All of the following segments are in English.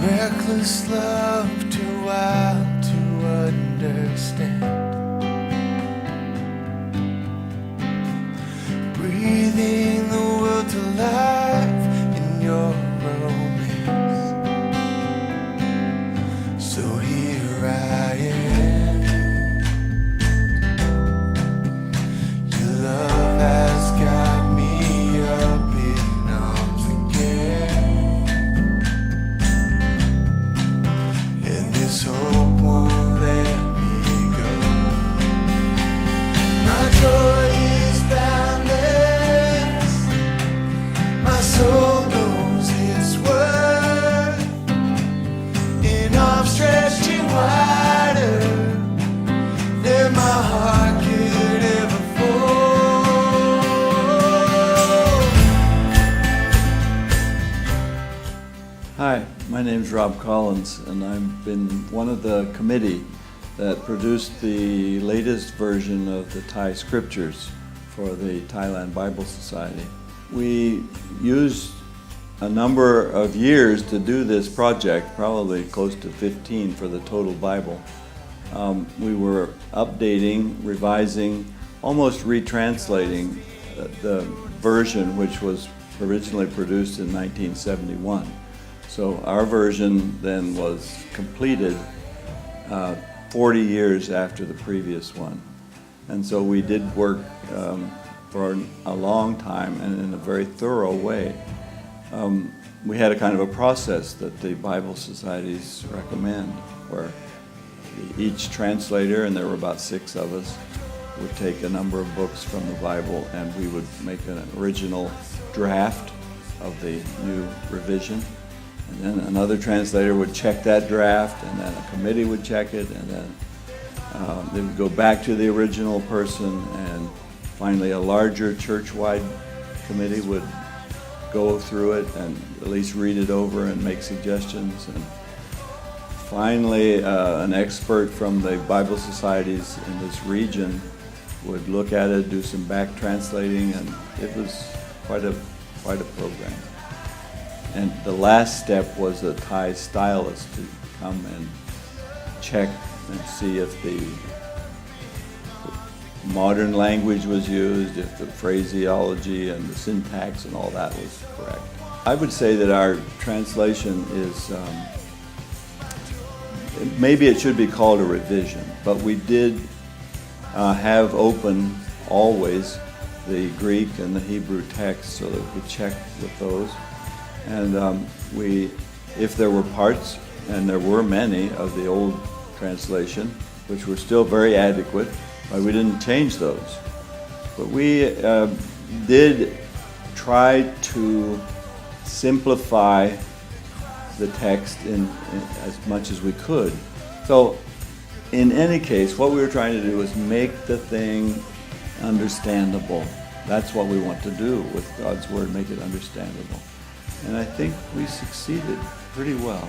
reckless love, too wild to understand. Breathing the world to life in your romance. So here I am. Your love has got me up in arms again, and this hope won't let me go. My joy is boundless, my soul knows its worth, in arms stretching wider than my heart could ever fold. Hi, my name is Rob Collins, and I've been one of the committee that produced the latest version of the Thai scriptures for the Thailand Bible Society. We used a number of years to do this project, probably close to 15 for the total Bible. We were updating, revising, almost retranslating the version which was originally produced in 1971. So our version then was completed 40 years after the previous one. And so we did work for a long time and in a very thorough way. We had a kind of a process that the Bible societies recommend, where each translator, and there were about 6 of us, would take a number of books from the Bible, and we would make an original draft of the new revision. And then another translator would check that draft, and then a committee would check it, and then they would go back to the original person, and finally a larger church-wide committee would go through it and at least read it over and make suggestions. And finally an expert from the Bible societies in this region would look at it, do some back translating, and it was quite a program. And the last step was a Thai stylist to come and check and see if the modern language was used, if the phraseology and the syntax and all that was correct. I would say that our translation is, maybe it should be called a revision, but we did have open always the Greek and the Hebrew text so that we could check with those. And if there were parts, and there were many of the old translation, which were still very adequate, we didn't change those. But we did try to simplify the text in as much as we could. So in any case, what we were trying to do was make the thing understandable. That's what we want to do with God's Word, make it understandable. And I think we succeeded pretty well,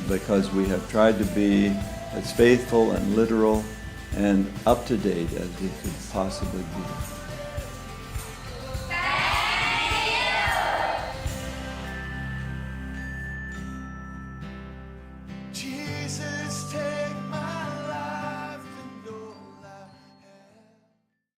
because we have tried to be as faithful and literal and up to date as we could possibly be.